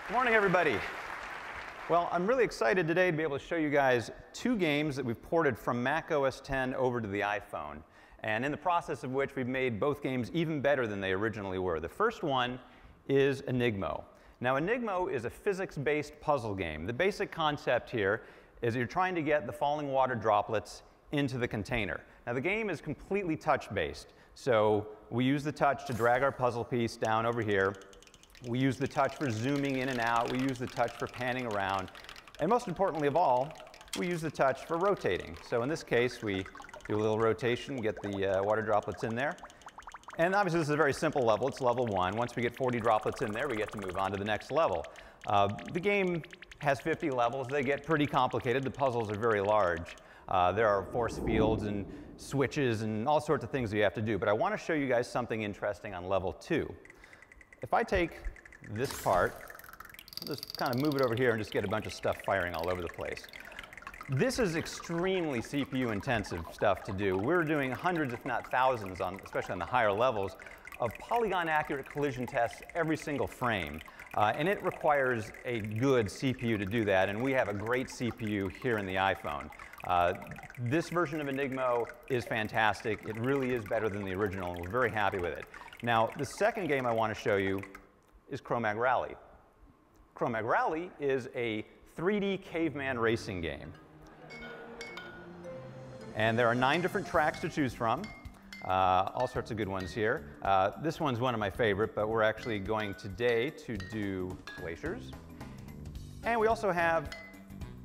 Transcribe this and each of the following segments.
Good morning, everybody. Well, I'm really excited today to be able to show you guys two games that we've ported from Mac OS X over to the iPhone, and in the process of which we've made both games even better than they originally were. The first one is Enigmo. Now, Enigmo is a physics-based puzzle game. The basic concept here is you're trying to get the falling water droplets into the container. Now, the game is completely touch-based, so we use the touch to drag our puzzle piece down over here. We use the touch for zooming in and out. We use the touch for panning around. And most importantly of all, we use the touch for rotating. So in this case, we do a little rotation, get the water droplets in there. And obviously, this is a very simple level. It's level 1. Once we get 40 droplets in there, we get to move on to the next level. The game has 50 levels. They get pretty complicated. The puzzles are very large. There are force fields and switches and all sorts of things that you have to do. But I want to show you guys something interesting on level 2. If I take this part, I'll just kind of move it over here and just get a bunch of stuff firing all over the place. This is extremely CPU-intensive stuff to do. We're doing hundreds, if not thousands, especially on the higher levels, of polygon-accurate collision tests every single frame. And it requires a good CPU to do that, and we have a great CPU here in the iPhone. This version of Enigmo is fantastic. It really is better than the original, and we're very happy with it. Now, the second game I want to show you is Cro-Mag Rally. Cro-Mag Rally is a 3D caveman racing game. And there are 9 different tracks to choose from, all sorts of good ones here. This one's one of my favorite, but we're actually going today to do glaciers. And we also have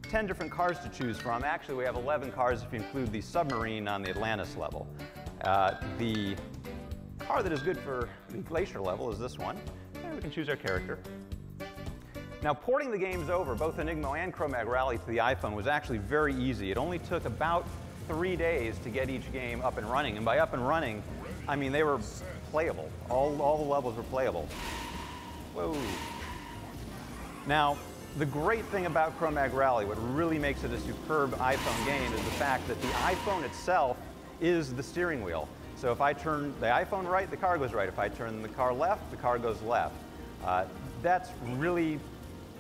10 different cars to choose from. Actually, we have 11 cars if you include the submarine on the Atlantis level. The car that is good for the glacier level is this one. And we can choose our character. Now, porting the games over, both Enigmo and Cro-Mag Rally, to the iPhone was actually very easy. It only took about 3 days to get each game up and running. And by up and running, I mean they were playable. All the levels were playable. Whoa. Now, the great thing about Cro-Mag Rally, what really makes it a superb iPhone game, is the fact that the iPhone itself is the steering wheel. So if I turn the iPhone right, the car goes right. If I turn the car left, the car goes left. That's really,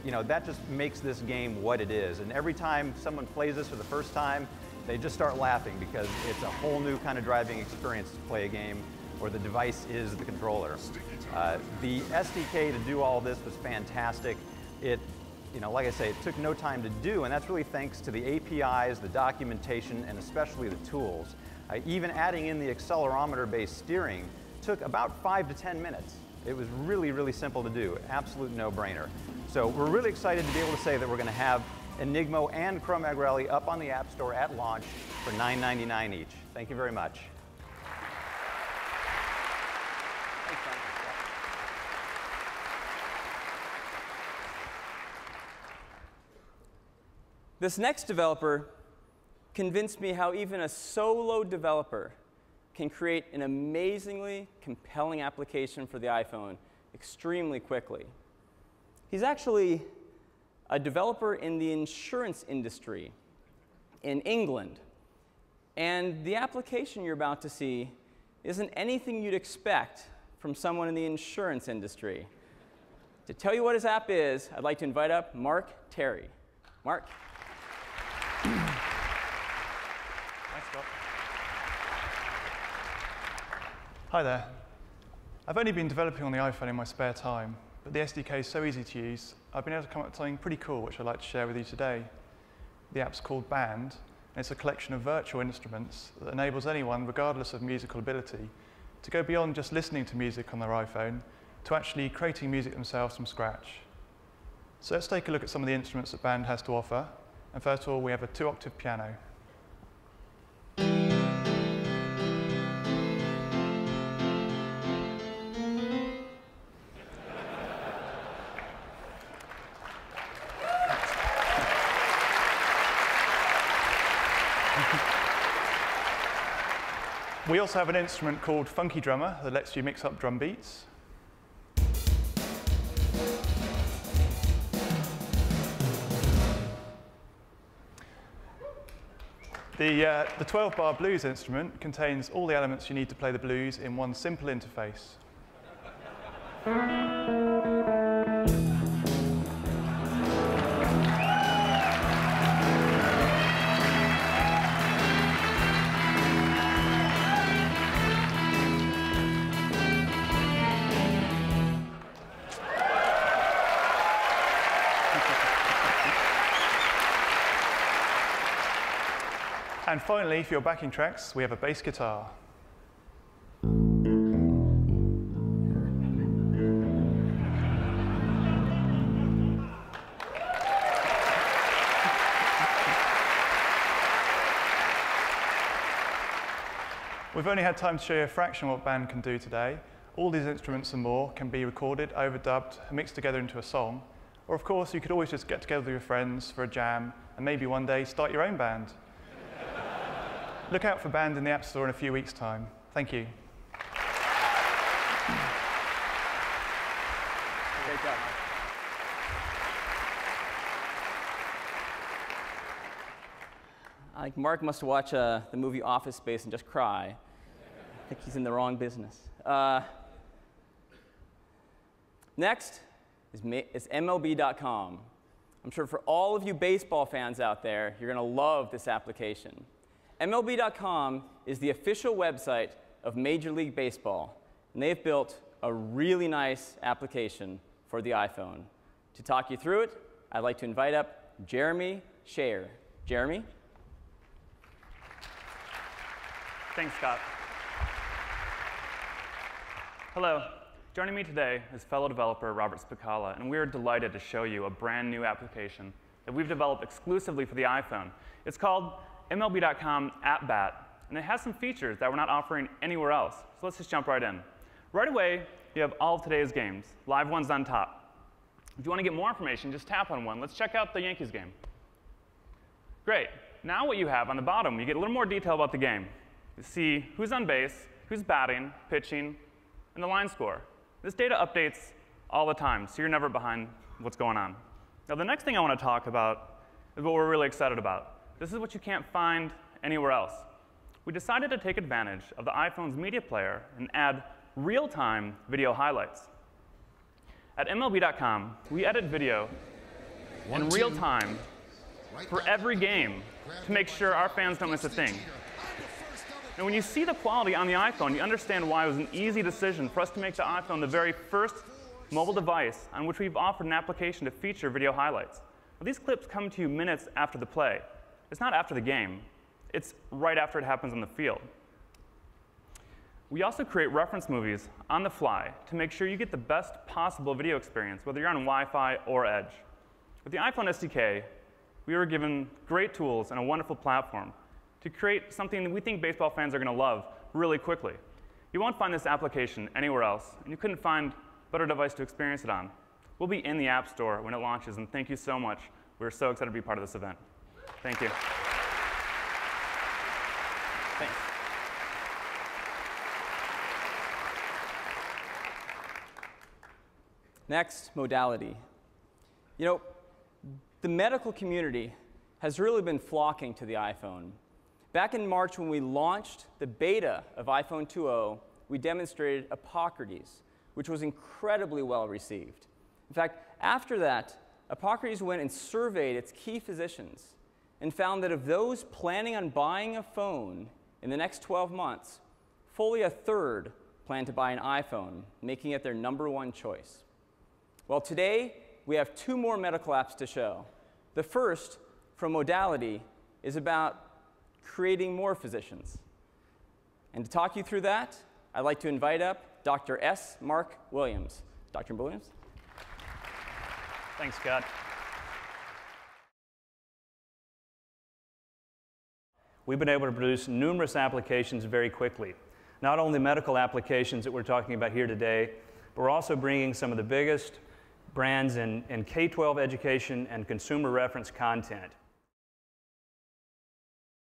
that just makes this game what it is. And every time someone plays this for the first time, they just start laughing because it's a whole new kind of driving experience to play a game where the device is the controller. The SDK to do all this was fantastic. Like I say, it took no time to do, and that's really thanks to the APIs, the documentation, and especially the tools. Even adding in the accelerometer-based steering took about 5 to 10 minutes. It was really, really simple to do, absolute no-brainer. So we're really excited to be able to say that we're going to have Enigmo and Cro-Mag Rally up on the App Store at launch for $9.99 each. Thank you very much. This next developer convinced me how even a solo developer can create an amazingly compelling application for the iPhone extremely quickly. He's actually a developer in the insurance industry in England. And the application you're about to see isn't anything you'd expect from someone in the insurance industry. To tell you what his app is, I'd like to invite up Mark Terry. Mark. Hi there. I've only been developing on the iPhone in my spare time, but the SDK is so easy to use, I've been able to come up with something pretty cool which I'd like to share with you today. The app's called Band, and it's a collection of virtual instruments that enables anyone, regardless of musical ability, to go beyond just listening to music on their iPhone to actually creating music themselves from scratch. So let's take a look at some of the instruments that Band has to offer. And first of all, we have a 2-octave piano. We also have an instrument called Funky Drummer that lets you mix up drum beats. The 12-bar blues instrument contains all the elements you need to play the blues in one simple interface. And finally, for your backing tracks, we have a bass guitar. We've only had time to show you a fraction of what band can do today. All these instruments and more can be recorded, overdubbed, and mixed together into a song. Or of course, you could always just get together with your friends for a jam, and maybe one day start your own band. Look out for Band in the App Store in a few weeks' time. Thank you. Great job. I think Mark must watch the movie Office Space and just cry. I think he's in the wrong business. Next is MLB.com. I'm sure for all of you baseball fans out there, you're going to love this application. MLB.com is the official website of Major League Baseball, and they've built a really nice application for the iPhone. To talk you through it, I'd like to invite up Jeremy Shayer. Jeremy? Thanks, Scott. Hello. Joining me today is fellow developer Robert Spicala, and we are delighted to show you a brand new application that we've developed exclusively for the iPhone. It's called MLB.com AppBat, and it has some features that we're not offering anywhere else. So let's just jump right in. Right away, you have all of today's games, live ones on top. If you want to get more information, just tap on one. Let's check out the Yankees game. Great. Now what you have on the bottom, you get a little more detail about the game. You see who's on base, who's batting, pitching, and the line score. This data updates all the time, so you're never behind what's going on. Now, the next thing I want to talk about is what we're really excited about. This is what you can't find anywhere else. We decided to take advantage of the iPhone's media player and add real-time video highlights. At MLB.com, we edit video in real time for every game to make sure our fans don't miss a thing. And when you see the quality on the iPhone, you understand why it was an easy decision for us to make the iPhone the very first mobile device on which we've offered an application to feature video highlights. Well, these clips come to you minutes after the play. It's not after the game. It's right after it happens on the field. We also create reference movies on the fly to make sure you get the best possible video experience, whether you're on Wi-Fi or Edge. With the iPhone SDK, we were given great tools and a wonderful platform to create something that we think baseball fans are going to love really quickly. You won't find this application anywhere else, and you couldn't find a better device to experience it on. We'll be in the App Store when it launches, and thank you so much. We're so excited to be part of this event. Thank you. Thanks. Next, modality. You know, the medical community has really been flocking to the iPhone. Back in March, when we launched the beta of iPhone 2.0, we demonstrated Epocrates, which was incredibly well received. In fact, after that, Epocrates went and surveyed its key physicians and found that of those planning on buying a phone in the next 12 months, fully a third plan to buy an iPhone, making it their #1 choice. Well, today, we have 2 more medical apps to show. The first, from modality, is about creating more physicians. And to talk you through that, I'd like to invite up Dr. S. Mark Williams. Dr. Williams? Thanks, Scott. We've been able to produce numerous applications very quickly. Not only medical applications that we're talking about here today, but we're also bringing some of the biggest brands in K-12 education and consumer reference content.